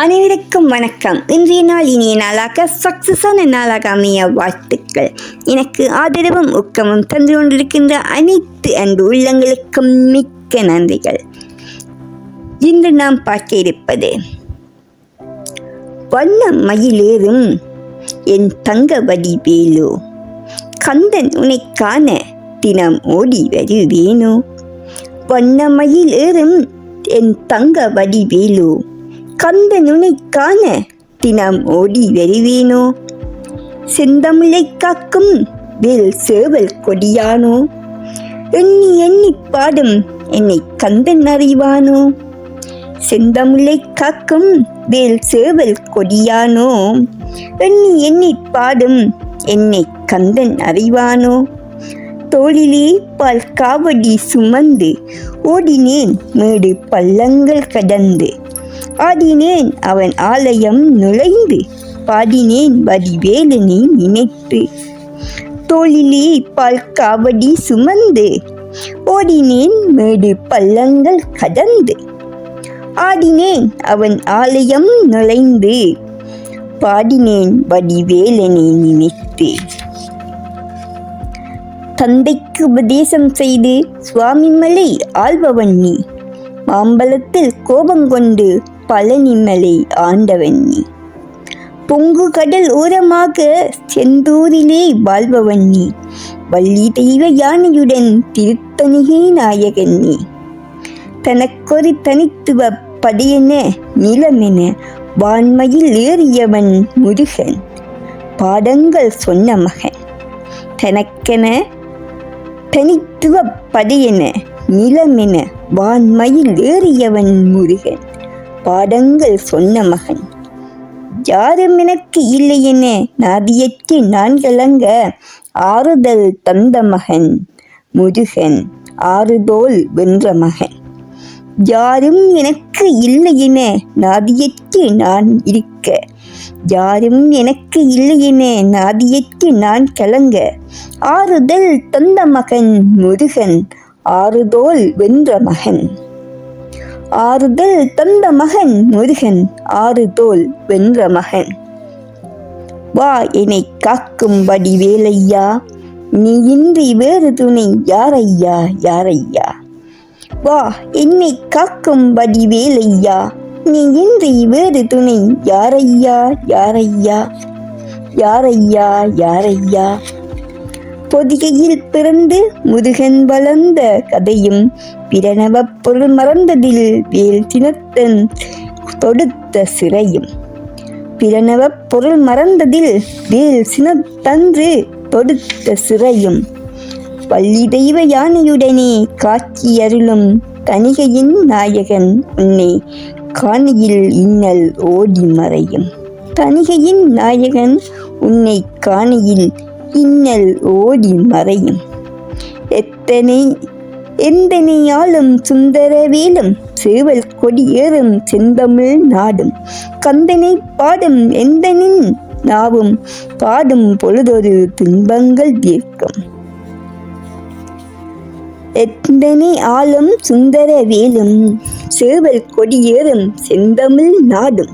அனைவருக்கும் வணக்கம். இன்றைய நாள் இனிய நாளாக சக்சஸான நாளாக அமைய வாழ்த்துக்கள். எனக்கு ஆதரவும் ஊக்கமும் தந்து கொண்டிருக்கின்ற அனைத்து அன்பு உள்ளங்களுக்கும் மிக்க நன்றிகள். இன்று நாம் பார்க்க இருப்பது வண்ண மயிலேறும் என் தங்க வடிவேலோ, கந்தன் உன்னை காண தினம் ஓடி வருவேனோ. வண்ண மயில் ஏறும் என் தங்க வடிவேலோ, கந்தன் உன்னை காண தினம் ஓடி வருவேனோ. செந்தமிழை காக்கும் வேல் சேவல் கொடியானோ, எண்ணி எண்ணி பாடும் என்னை கந்தன் அறிவானோ. செந்தமிழை காக்கும் வேல் சேவல் கொடியானோ, எண்ணி எண்ணி பாடும் என்னை கந்தன் அறிவானோ. தோளிலே பால் காவடி சுமந்து ஓடினேன் மேடு பள்ளங்கள் கடந்து, ஆடினேன் அவன் ஆலயம் நுழைந்து பாடினேன் வடிவேலனை நினைத்து. தோளிலே பால் காவடி சுமந்து ஓடினேன் மேடு பள்ளங்கள் கடந்து, ஆடினேன் அவன் ஆலயம் நுழைந்து பாடினேன் வடிவேலனை நினைத்து. தந்தைக்கு உபதேசம் செய்து சுவாமிமலை ஆள்பவன் நீ, மாம்பலத்தில் கோபங்கொண்டு பழனிமலை ஆண்டவன் நீ. பொங்கு கடல் ஓரமாக செந்தூரிலே வாழ்பவன் நீ, வள்ளி தெய்வ யானையுடன் திருத்தணிகை நாயகன் நீ. தனக்கொரு தனித்துவ படையென நிலமென வான்மையில் ஏறியவன் முருகன், பாடங்கள் சொன்ன மகன். தனக்கென தனித்துவ படையென நிலமென வான்மையில் ஏறியவன் முருகன், பாடங்கள் சொன்ன மகன். யாரும் எனக்கு இல்லை என நாதியற்கு நான் கலங்க ஆறுதல் தந்த மகன் முருகன், ஆறுதோல் வென்ற மகன். யாரும் எனக்கு இல்லை என நாதியற்கு நான் இருக்க, யாரும் எனக்கு இல்லை என நாதியற்கு நான் கலங்க ஆறுதல் தந்த மகன் முருகன், ஆறுதோல் வென்ற மகன். ஆறுதல் தந்த மகன் முருகன், ஆறுதோல் வென்ற மகன். வா என்னை காக்கும் வடிவேலையா, நீ இன்றி வேறு துணை யாரையா யாரையா. வா என்னை காக்கும் வடிவேலையா, நீ இன்றி வேறு துணை யாரையா யாரையா யாரையா யாரையா. பொதிகையில் பிறந்து முருகன் வளர்ந்த கதையும் பிரணவ பொருள் மறந்ததில் வேல் சினத்தன் தொடுத்த சிறையும். பிரணவ பொருள் மறந்ததில் வேல் சினத்தன்று தொடுத்த சிறையும். வள்ளி தெய்வ யானையுடனே காட்சி அருளும் தணிகையின் நாயகன் உன்னை காணியில் இன்னல் ஓடி மறையும். தணிகையின் நாயகன் உன்னை காணியில் இன்னல் ஓடி மறையும். எந்தனையாலும் சுந்தரவேலும் சேவல் கொடியேறும் செந்தமிழ் நாடும், கந்தனை பாடும் எந்தனின் நாவும் பாடும் பொழுதொரு துன்பங்கள் தீர்க்கும். எத்தனை ஆளும் சுந்தரவேலும் சேவல் கொடியேறும் செந்தமிழ் நாடும்,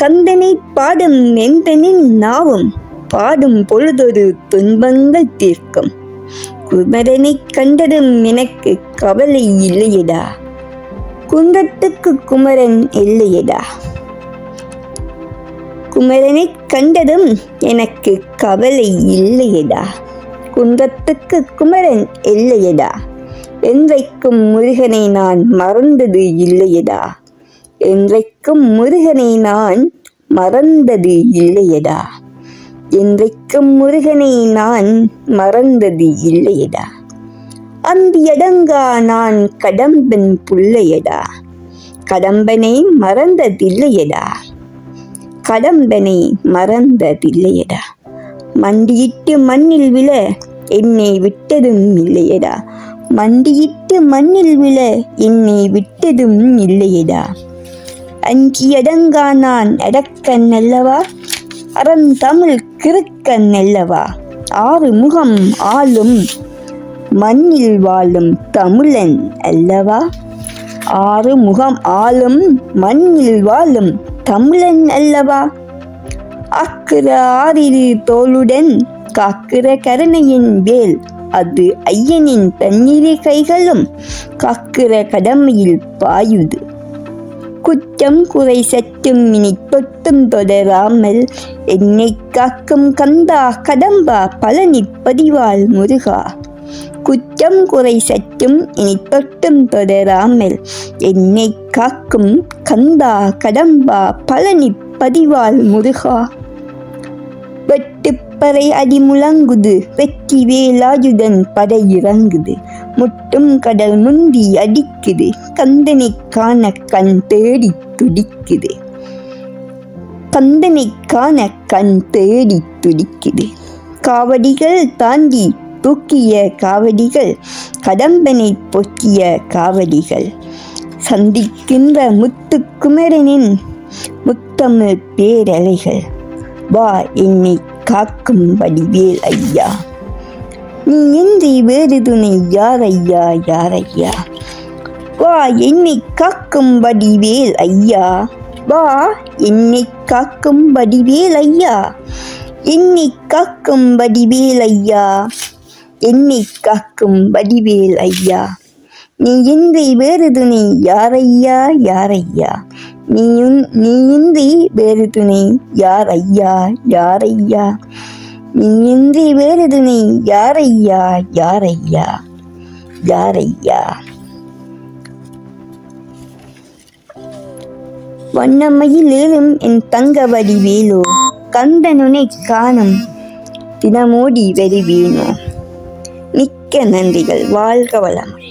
கந்தனை பாடும் எந்தனின் நாவும் பாடும் பொழுதொரு துன்பங்கள் தீர்க்கும். குமரனை கண்டதும் எனக்கு கவலை இல்லையடா, குன்றத்துக்கு குமரன் இல்லையடா. குமரனை கண்டதும் எனக்கு கவலை இல்லையடா, குன்றத்துக்கு குமரன் இல்லையடா. என்றைக்கும் முருகனை நான் மறந்தது இல்லையடா, என்றைக்கும் முருகனை நான் மறந்தது இல்லையடா. என்றைக்கும் முருகனை நான் மறந்தது இல்லையடா. அம்பியடங்கா நான் கடம்பன் புள்ளையடா, கடம்பனை மறந்ததில்லையடா, கடம்பனை மறந்ததில்லையடா. மண்டியிட்டு மண்ணில் விழ என்னை விட்டதும் இல்லையடா, மண்டியிட்டு மண்ணில் விழ என்னை விட்டதும் இல்லையடா. அஞ்சியடங்கா நான் அடக்கன் அல்லவா, அறந்தமிழ் கிறுக்கன் அல்லவா. ஆறு முகம் ஆளும் மண்ணில் வாழும் தமிழன் அல்லவா, ஆறு முகம் ஆளும் மண்ணில் வாழும் தமிழன் அல்லவா? ஆக்கிற ஆறிரு தோளுடன் காக்கிற கருணையின் வேல், அது ஐயனின் தன்னிரு கைகளும் காக்கிற கடமையில் பாயுது. குற்றம் குறை சற்றும் இனி தொட்டும் தொடராமல் என்னை காக்கும் கந்தா கடம்பா பழனி பதிவாள் முருகா. குற்றம் குறை சற்றும் இனி தொட்டும் தொடராமல் என்னை காக்கும் கந்தா கடம்பா பழனி பதிவாள் முருகா. வெட்டுப்பறை அடி முழங்குது, வெற்றி வேலாயுதன் படை இறங்குது, முட்டும் கடல் முந்தி அடிக்குது, கந்தனை காண கண் தேடி துடிக்குது, கந்தனை காண கண் தேடி துடிக்குது. காவடிகள் தாண்டி தூக்கிய காவடிகள், கடம்பனை பொக்கிய காவடிகள், சந்திக்கின்ற முத்துக்குமரனின் முத்தமிழ் பேரலைகள். வா என்னை காக்கும் வடிவேல் ஐயா, நீ இன்றி வேறு துணை யாரையா யாரையா. வா என்னை காக்கும் வடிவேல் ஐயா, வா என்னை காக்கும் வடிவேல் ஐயா, என்னை காக்கும் வடிவேல் ஐயா, என்னை காக்கும் வடிவேல் ஐயா. நீ இன்றி வேறு துணை யாரையா யாரையா, நீ இன்றி வேறு துணை யாரையா யாரையா, நீ இன்றி வேறு துணை யாரையா யாரையா யாரையா. வண்ணமயில் ஏறும் என் தங்க வடிவேலோ, கந்தனுனை காணும் தினமோடி வருவேனோ. மிக்க நன்றிகள். வாழ்க வளமுடன்.